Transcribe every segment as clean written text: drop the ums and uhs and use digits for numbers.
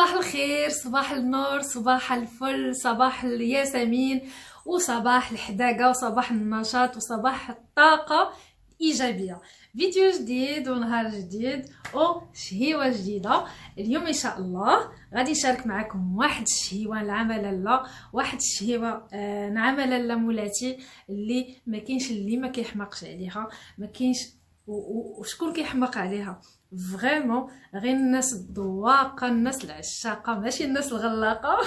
صباح الخير، صباح النور، صباح الفل، صباح الياسمين، وصباح الحداقة، وصباح النشاط، وصباح الطاقة إيجابية. فيديو جديد ونهار جديد وشهيوة جديدة. اليوم إن شاء الله غادي نشارك معكم واحد الشهيوة نعمل لا واحد الشهيوة نعمل لا مولاتي اللي ما كاينش اللي ما كيحمقش عليها، ما كاينش وشكون كيحمق عليها فريمون غير الناس الذواقه، الناس العشاقه، ماشي الناس الغلاقه.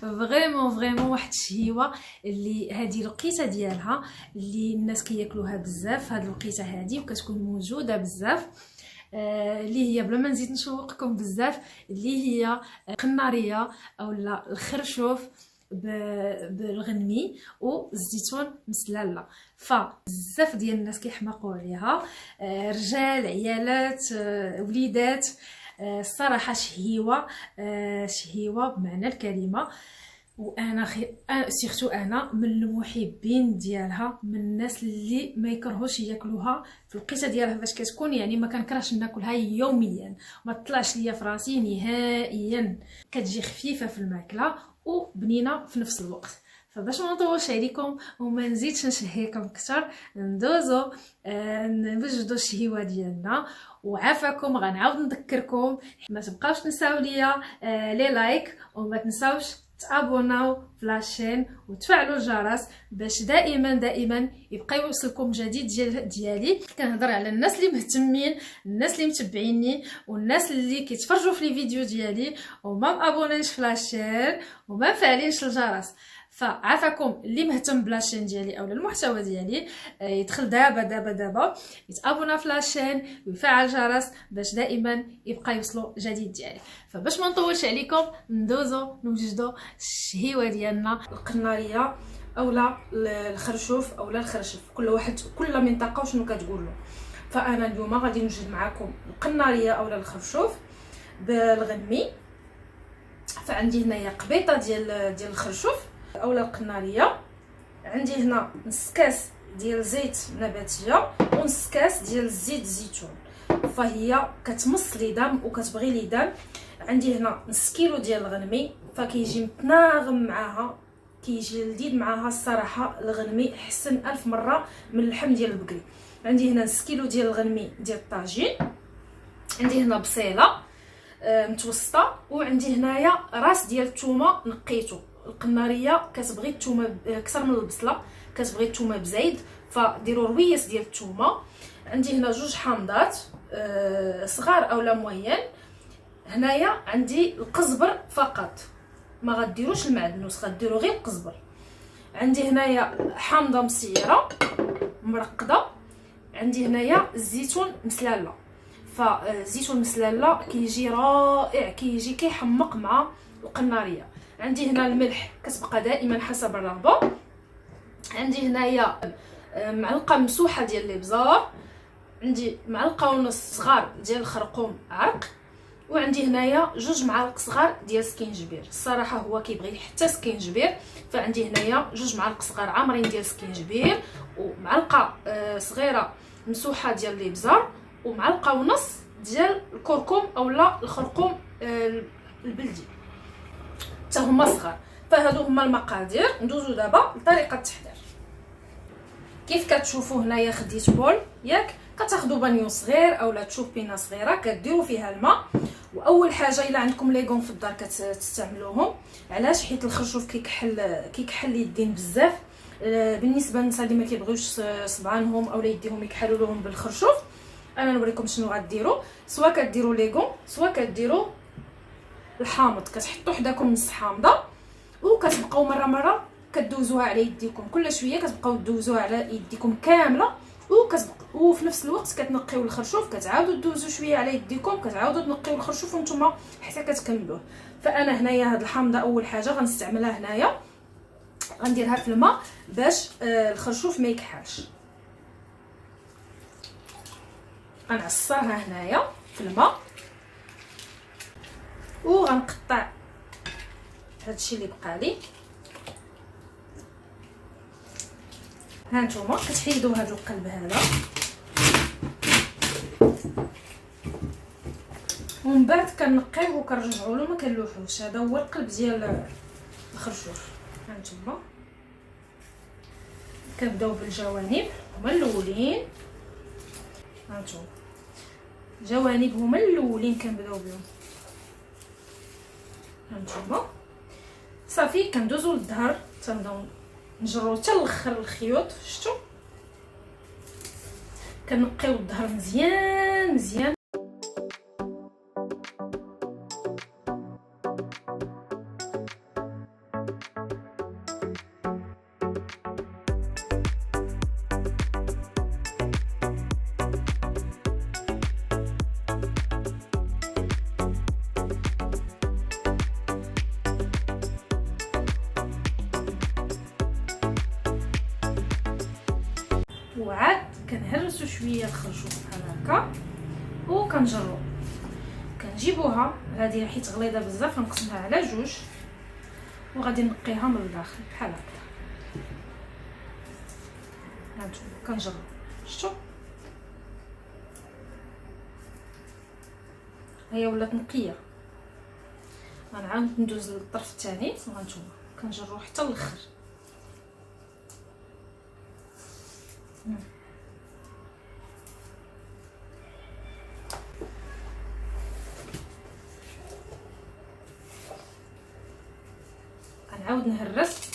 فريمون واحد الشهيوه اللي هذه الوقيته ديالها اللي الناس كياكلوها بزاف. هذه الوقيته هذه وكتكون موجوده بزاف، اللي هي بلا ما نزيد نشوقكم بزاف، اللي هي قناريه اولا الخرشوف بالغنمي والزيتون مسلاله. فبزاف ديال الناس كيحماقوا عليها، رجال، عيالات، وليدات. الصراحه شهيوه بمعنى الكلمه. وانا سيرتو انا من المحبين ديالها، من الناس اللي ما يكرهوش ياكلوها في الوقيته ديالها فاش كتكون، يعني ما كنكرهش ناكلها يوميا، ما طلعش ليا في راسي نهائيا. كتجي خفيفه في الماكله وبنينه في نفس الوقت. فباش ما نطولش عليكم وما نزيدش نشهيكم اكثر، ندوزو نوجدوا الشهيوه ديالنا. وعافاكم غنعاود نذكركم ما تبقاوش تنساو ليا لي لايك، وما تنساوش تابوناو في لاشين وتفعلوا الجرس باش دائما يبقى يوصلكم جديد ديالي. كنهضر على الناس اللي مهتمين، الناس اللي متبعيني، والناس اللي كيتفرجوا في لي فيديو ديالي وما مابونينش في لاشين وما فاعلينش الجرس. فعافاكم اللي مهتم بلاشين ديالي او المحتوى ديالي يدخل دابا يتابونا في لاشين ويفعل الجرس باش دائما يبقى يوصلوا جديد ديالي. فباش ما نطولش عليكم ندوزو نوجدوا الشهيوه ديالنا، القناريه اولا الخرشوف اولا الخرشف، كل منطقه وشنو كتقول له. فانا اليوم غادي نوجد معكم القناريه اولا الخرشوف بالغنمي. فعندي هنايا قبيطه ديال الخرشوف اولا القناريه، عندي هنا نص كاس ديال زيت نباتيه ونص كاس ديال زيت الزيتون. فهي كتمص ليدام وكتبغي ليدام. عندي هنا نص كيلو ديال الغنمي، فكيجي متناغم معاها، كيجي لذيذ معاها. الصراحه الغنمي احسن 1000 مره من اللحم ديال البقري. عندي هنا نص كيلو ديال الغنمي ديال الطاجين. عندي هنا بصيله متوسطه، وعندي هنايا راس ديال الثومه نقيتو. القناريه كتبغي الثومه اكثر من البصله، كتبغي الثومه بزايد، فديروا رويس ديال الثومه. عندي هنا جوج حامضات صغار اولا موين. هنايا عندي القزبر فقط، ما غديروش المعدنوس، غديروا غير القزبر. عندي هنايا حامضه مسيره مرقده. عندي هنايا الزيتون مسلاله. فالزيتون مسلاله كيجي رائع، كيجي كيحمق مع القناريه. عندي هنا الملح كتبقى دائما حسب الرغبه. عندي هنايا معلقه مسوحه ديال الابزار. عندي معلقه ونص صغار ديال الخرقوم عرق. وعندي هنايا جوج معالق صغار ديال السكينجبير. الصراحه هو كيبغي حتى سكينجبير، فعندي هنايا جوج معالق صغار عامرين ديال السكينجبير، ومعلقه صغيره مسوحه ديال الابزار، ومعلقه ونص ديال الكركم اولا الخرقوم البلدي حتى هما صغار. فهادو هما المقادير. ندوزو دابا لطريقه التحضير. كيف كتشوفوا هنايا خديت بول، ياك كتاخذوا بانيو صغير اولا تشوبينه صغيره كديروا فيها الماء. واول حاجه الا عندكم ليغون في الدار كتستعملوهم. علاش؟ حيت الخرشوف كيكحل اليدين بزاف. بالنسبه للناس اللي ما كيبغيوش صبعانهم اولا يديهم يكحلوا لهم بالخرشوف، انا نوريكم شنو غديروا. سواء كديروا ليغون سواء كديروا الحامض، كتحطوا حداكم نص حامضه وكتبقاو مره كدوزوها على يديكم. كل شويه كتبقاو دوزوها على يديكم كامله، وفي نفس الوقت كتنقيو الخرشوف، كتعاودوا دوزوا شويه على يديكم، كتعاودوا تنقيو الخرشوف وانتم حتى كتكملوه. فانا هنايا هاد الحامضه اول حاجه غنستعملها هنايا، غنديرها في الماء باش الخرشوف ما يكحلش. غنعصرها هنايا في الماء وغنقطع هادشي اللي بقى لي. هانتوما كتحيدوا هاد القلب هذا، ومن بعد كنقيوه وكنرجعوا له، ما كنلوحوش. هذا هو القلب ديال الخرشوف. هانتوما كنبداو بالجوانب هما الاولين. هانتوما الجوانب هما الاولين كنبداو بهم. هانتوما صافي كندوزو للظهر، تنبداو نجرو حتى الاخر الخيوط. شفتوا كنقيو الظهر مزيان مزيان. وعاد كنهرسو شويه الخرشوف بحال هكا وكنجرو. كنجيبوها هذه حيت غليظه بزاف، غنقسمها على جوج وغادي نقيها من الداخل بحال هكا. هانتوما كنجرو. شفتوا هي ولات نقيه. غنعاود ندوز للطرف الثاني وهانتوما كنجرو حتى الاخر. غنعاود نهرس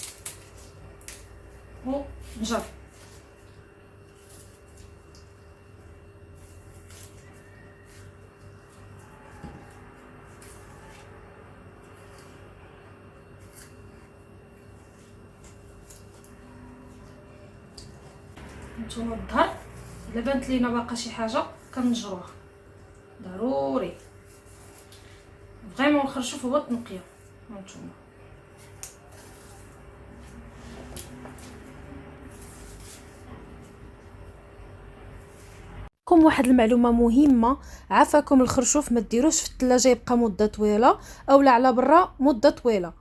ونجر. هانتوما الظهر الا بانت لينا باقا شي حاجه كنجروها ضروري. فريمون الخرشوف هو التنقيه. هانتوما كم واحد المعلومه مهمه، عافاكم الخرشوف ما ديروش في الثلاجه يبقى مده طويله اولا على برا مده طويله،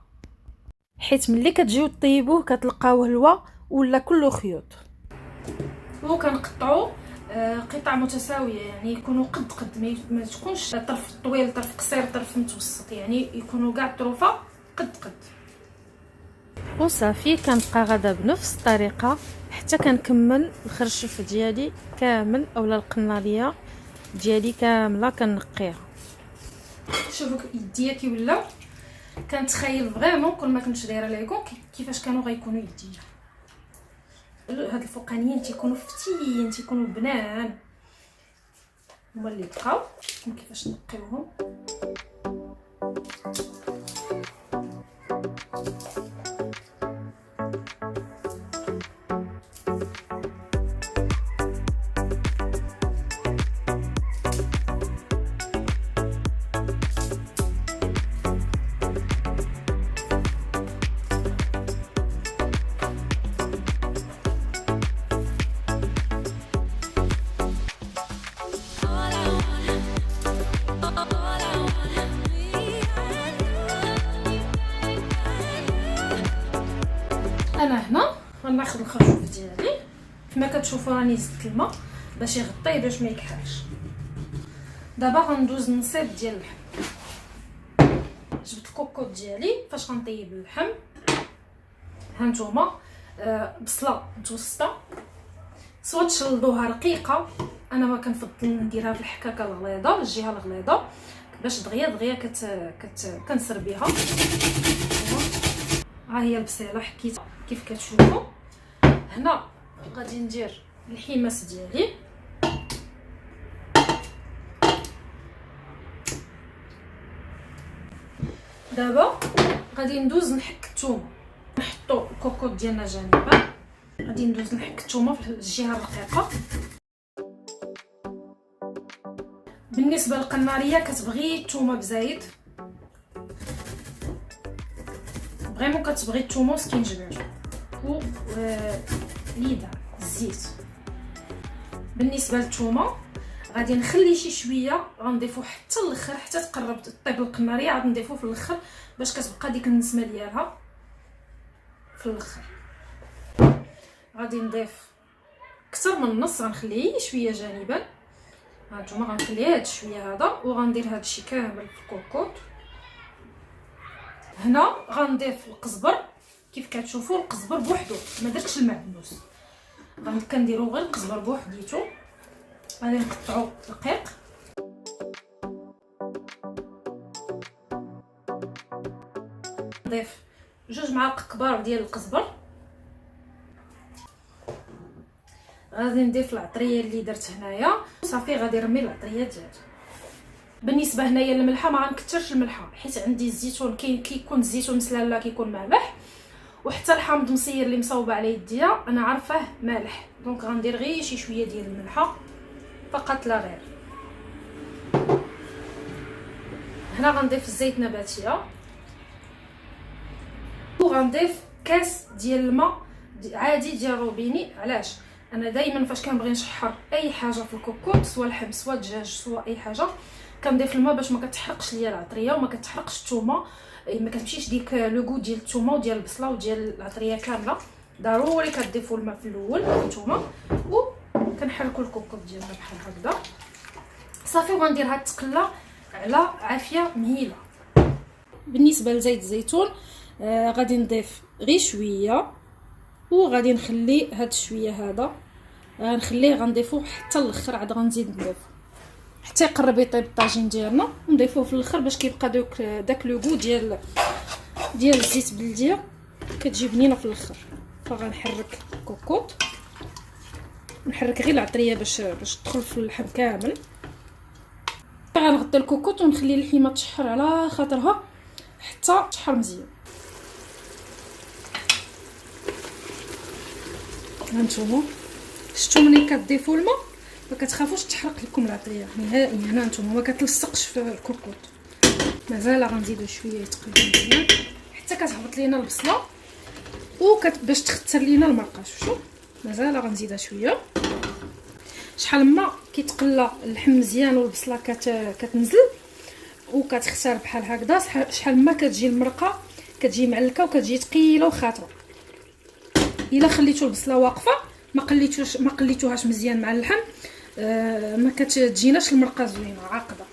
حيت ملي كتجيو طيبوه كتلقاوه هلوه ولا كله خيوط. وكنقطعوا قطع متساويه، يعني يكونوا قد ما تكونش طرف طويل طرف قصير طرف متوسط، يعني يكونوا كاع الطروفه قد. وصافي كنبقى غدا بنفس الطريقه حتى كنكمل الخرشوف ديالي كامل اولا القناريه ديالي كامله كنقيها. شوفوا يديا كي ولاو، كنتخيل فريمون كل ما كنت دايره ليكم كيفاش كانوا غيكونوا يديا. هاد الفوقانيين تيكونوا فتيين، تيكونوا بنان، هما اللي بقاو. كيفاش نقيوهم. انا هنا غناخذ الخرشوف ديالي كما كتشوفوا راني زدت الماء باش يغطيه باش ما يكحلش. دابا غندوز نصيب ديال اللحم. جبت الكوكوط ديالي فاش غنطيب اللحم. هانتوما بصله متوسطه، سواء تشلضوها رقيقه، انا ما كنفضل نديرها في الحكاكه الغليظه، الجهه الغليظه باش دغيا كنسر بها. ها هي البصيله حكيت كيف كتشوفوا. هنا غادي ندير الحماس ديالي. دابا غادي ندوز نحك الثومه. نحطوا الكوكوط ديالنا جانبا. غادي ندوز نحك الثومه في الجهه الرقيقه. بالنسبه للقناريه كتبغي الثومه بزايد، فريمون كتبغي الثومه وسكينجبير و ليدا الزيت. بالنسبه للثومه غادي نخلي شي شويه، غنضيفو حتى الاخر حتى تقرب طيب القناريه، عاد نضيفو في الاخر باش كتبقى ديك النسمه ديالها في الاخر. غادي نضيف اكثر من النص، غنخليه شويه جانبا هانتوما غنخلي هاد شويه هذا وغندير هاد الشيء كامل في الكوكوط. هنا غنضيف القزبر كيف كتشوفوا، القزبر بوحدو ما درتش المعدنوس، كنديرو غير القزبر بوحديتو. غادي نقطعو رقيق. نضيف 2 معالق كبار ديال القزبر. غادي نضيف العطريه اللي درت هنايا صافي. غادي نرمي العطريه ديالي. بالنسبه هنايا للملحه ما غنكثرش الملحه حيت عندي الزيتون كيكون الزيتون مسلاله كيكون مالح، وحتى الحامض مصير اللي مصوبه على يديا انا عارفاه مالح، دونك غندير غير شي شويه ديال الملحه فقط لا غير. هنا غنضيف الزيت نباتيه وغنضيف كاس ديال الماء عادي ديال روبيني. علاش؟ انا دائما فاش كنبغي نشحر اي حاجه في الكوكوط، سواء اللحم سواء الدجاج سواء اي حاجه، كنضيف الماء باش ما كتحرقش ليا العطريه وما كتحرقش الثومه، ما كتمشيش ديك لوغو ديال الثومه وديال البصله وديال العطريه كامله. ضروري كتضيفوا الماء في الاول نتوما، وكنحركوا الكوكوط ديالنا بحال هكذا صافي. وغندير هاد التقله على عافيه مهيله. بالنسبه لزيت الزيتون غادي نضيف غير شويه، وغادي نخلي هاد الشويه هذا غنخليه غنضيفوه حتى الاخر، عاد غنزيد نضيف حتى يقرب يطيب الطاجين ديالنا، ونضيفوه في الاخر باش كيبقى داك لوغو ديال الزيت بلديه كتجي بنينه في الاخر. فغنحرك الكوكوط، نحرك غير العطريه باش تدخل في اللحم كامل. غنغطي الكوكوط ونخلي اللحمه تشحر على خاطرها حتى تشحر مزيان. هانتوما شفتوا ملي كتضيفوا الماء ما كتخافوش تحرق لكم العطريه نهائيا. هنا هانتوما ما كتلصقش في الكوكوط. مازال غنزيدو شويه يتقلبوا مزيان حتى كتهبط لينا البصله باش تختر لينا المرقه. شوفوا مازال غنزيدها شويه. شحال ما كيتقلى اللحم مزيان والبصله كتنزل وكتختار بحال هكذا، شحال ما كتجي المرقه كتجي معلكه وكتجي ثقيله وخاطره. الا خليتو البصله واقفه ما قليتوهاش مزيان مع اللحم ما كتجيناش المرقه زوينه عاقده.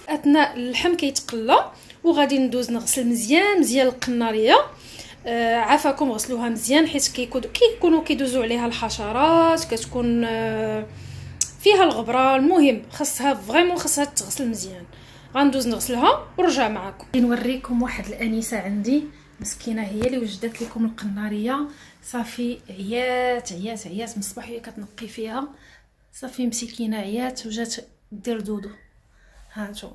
اثناء اللحم كيتقلى وغادي ندوز نغسل مزيان القناريه. عافاكم غسلوها مزيان حيت كيكونوا كيدوزوا عليها الحشرات، كتكون فيها الغبره. المهم خاصها تغسل مزيان. غندوز نغسلها ورجع معكم. نوريكم واحد الانسه عندي مسكينه، هي اللي وجدت لكم القناريه. صافي عيات من الصباح وهي كتنقي فيها، صافي مسكينه عيات وجات دير دودو. ها نتوما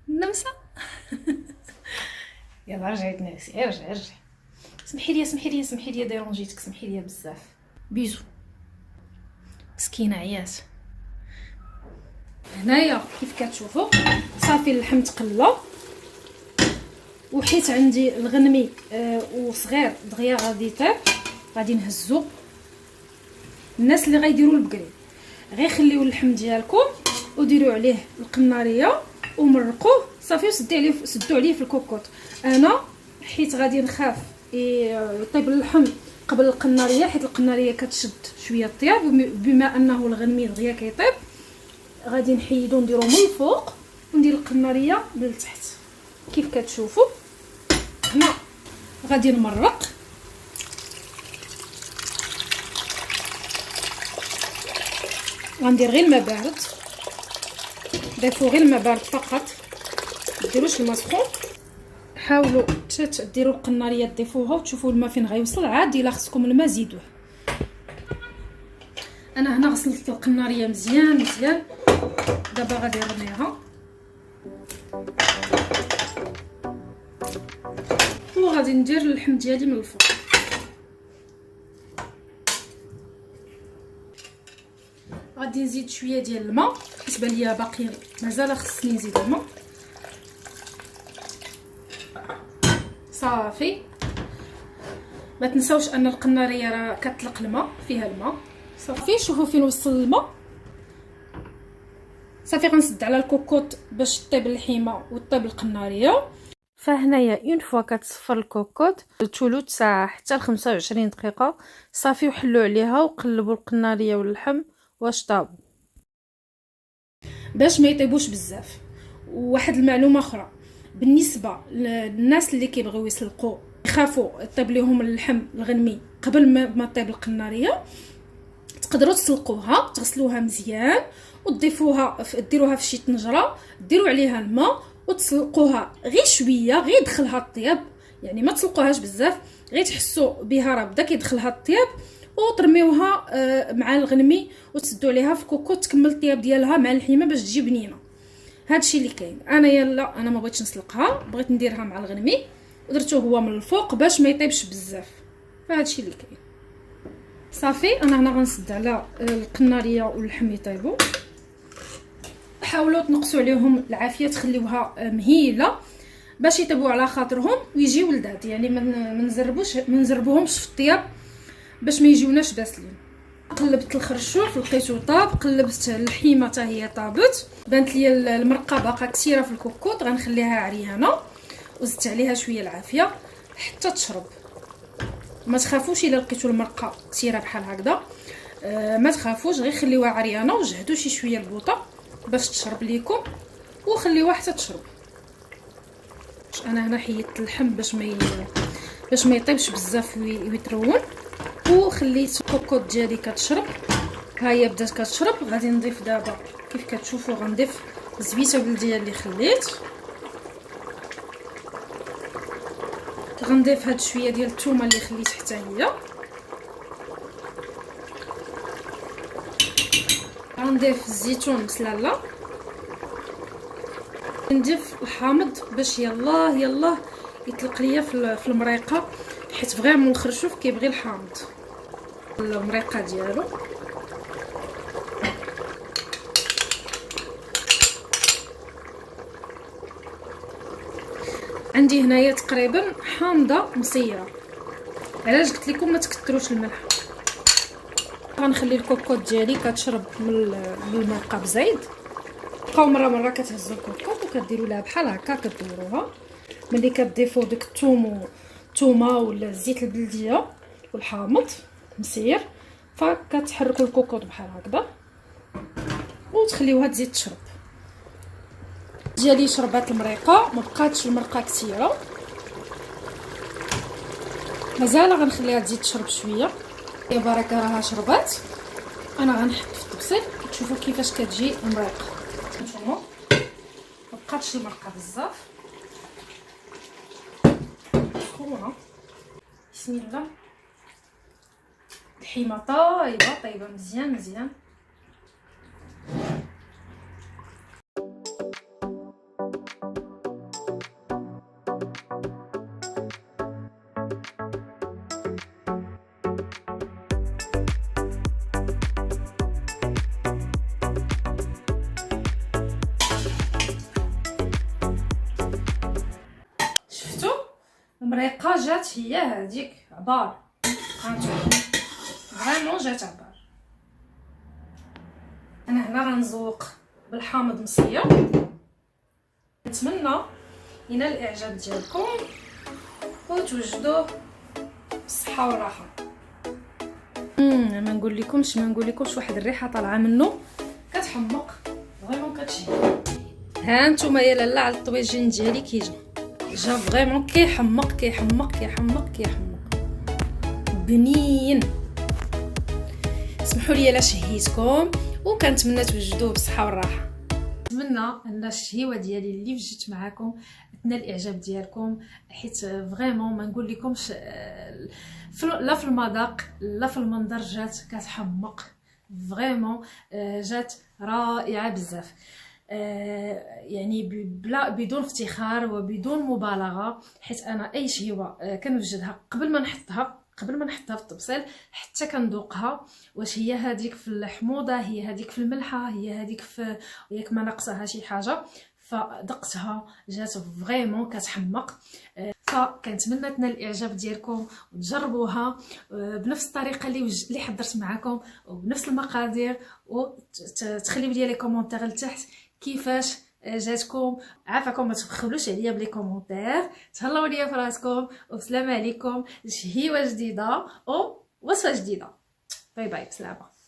نمسه يلا رجعي تنعسي، رجعي سمحي لي ديرونجيتك، سمحي لي بزاف. بيزو مسكينه عيات. هنايا كيف كتشوفوا صافي اللحم تقلى، وحيت عندي الغنمي وصغير دغيا غادي يطيب. غادي نهزو. الناس اللي غيديروا البقري غير خليو اللحم ديالكم وديروا عليه القناريه ومرقوه صافي وسدوا عليه في الكوكوط. انا حيت غادي نخاف يطيب اللحم قبل القناريه، حيت القناريه كتشد شويه الطياب، بما انه الغنمي دغيا كيطيب غادي نحيدو نديرو من الفوق وندير القناريه من التحت كيف كتشوفوا. هنا غادي نمرق. غندير غير الماء بارد، ضيفوا غير الماء بارد فقط، ديروش الماء سخون. حاولوا ديروا القناريه تضيفوها وتشوفوا الماء فين غيوصل. عاد الا خصكم الماء زيدوه. انا هنا غسلت القناريه مزيان. دابا غادي نرميها وغادي ندير اللحم ديالي من الفوق. غادي نزيد شويه ديال الماء حيت بان ليا باقي مازال خصني نزيد الماء. صافي ما تنساوش ان القناريه راه كتطلق الماء، فيها الماء. صافي شوفوا فين وصل الماء. صافي غنسد على الكوكوط باش طيب اللحيمه وطيب القناريه. فهنايا اون فوا كتصفر الكوكوط ثلث ساعه حتى ل 25 دقيقه صافي، وحلوا عليها وقلبوا القناريه واللحم واش طابوا باش ما يطيبوش بزاف. وواحد المعلومه اخرى بالنسبه للناس اللي كيبغيو يسلقوا يخافوا يطيب لهم اللحم الغنمي قبل ما طيب القناريه، تقدروا تسلقوها تغسلوها مزيان وتضيفوها ديروها في شي طنجره، ديروا عليها الماء وتسلقوها غير شويه، غير يدخلها الطياب، يعني ما تسلقوهاش بزاف، غير تحسوا بها راه بدا كيدخلها الطياب، وترميوها مع الغنمي وتسدوا عليها في كوكو تكمل الطياب ديالها مع اللحمه باش تجي بنينه. هادشي اللي كاين. انا ما بغيتش نسلقها، بغيت نديرها مع الغنمي ودرتوه هو من الفوق باش ما يطيبش بزاف. فهادشي اللي كاين صافي. انا هنا غنسد على القناريه واللحم يطيبوا. حاولوا تنقصوا عليهم العافيه، تخليوها مهيله باش يطيبوا على خاطرهم ويجيو لذات، يعني ما نزربوهمش في الطياب باش ما يجيوناش باسلين. قلبت الخرشوف لقيتو طاب، قلبت اللحيمه حتى هي طابت، بانت لي المرقه باقا كثيره في الكوكوط، غنخليها عريانه وزدت عليها شويه العافيه حتى تشرب. ما تخافوش الا لقيتو المرقه كثيره بحال هكذا، ما تخافوش، غير خليوها عريانه وجهدوا شي شويه البوطه باش تشرب ليكم وخليوها حتى تشرب. انا هنا حيدت اللحم باش ما يطيبش بزاف ويترون، وخليت الكوكوط ديالي كتشرب. ها هي بدات كتشرب. غادي نضيف دابا كيف كتشوفوا غنضيف الزبيته بلديه اللي خليت، غنضيف هاد شويه ديال الثومه اللي خليت حتى هي، غنضيف الزيتون بسلاله، نضيف الحامض باش يلاه يطلق ليا في المريقه، حيت فريمون الخرشوف كيبغي الحامض المريقه ديالو. عندي هنايا تقريبا حامضه مصيره، علاش قلت لكم ما تكثروش الملح. غنخلي الكوكوط ديالي كتشرب من المرقه بزيد. بقاو مره كتهزوا الكوكوط وكديروا لها بحال هكا، كدوروها ملي كتضيفوا داك الثومه ولا الزيت البلديه والحامض مسير، فكتحركوا الكوكوط بحال هكذا وتخليوها تزيد تشرب. ديالي شربات المريقه، ما بقاتش المرقه كثيره، مازال غنخليها تزيد تشرب شويه. يا بركه راها شربات. انا غنحط في الطبسيل تشوفوا كيفاش كتجي المريقه. نتوما ما بقاتش المرقه بزاف سخونه. بسم الله. اللحيمه طايبه مزيان. المريقه جات هي هذيك عبار، هانتوما فريمون جات عبار. انا هنا غنزوق بالحامض مسير. نتمنى ينال الاعجاب ديالكم وتوجدوه بالصحه والراحه. ما نقول لكمش واحد الريحه طالعه منه كتحمق فريمون كتشهي. ها نتوما يا لاله على الطبيجين ديالي كي جا فريمون كيحمق بنين. اسمحوا لي الا شهيتكم وكنتمنى توجدوه بالصحه والراحه. نتمنى ان الشهيوه ديالي اللي وجدت معكم تنال الاعجاب ديالكم، حيت فريمون ما نقول لكمش لا في المذاق لا في المنظر جات كتحمق فريمون، جات رائعه بزاف. يعني بدون افتخار وبدون مبالغه، حيت انا اي شهيوه كنوجدها قبل ما نحطها في الطبسيل حتى كنذوقها، واش هي هذيك في الحموضه، هي هذيك في الملحه، هي هذيك في ياك ما ناقصها شي حاجه، فدقتها جات فريمون كتحمق. فكنتمنى تنال الاعجاب ديالكم وتجربوها بنفس الطريقه اللي حضرت معكم وبنفس المقادير، وتخليو لي كومونتير لتحت كيفاش جاتكم. عافاكم، ما تبخلوش عليا بلي كومونتير. تهلاو ليا في راسكم، والسلام عليكم. شهيوه جديده او وصفه جديده. باي باي، بسلامه.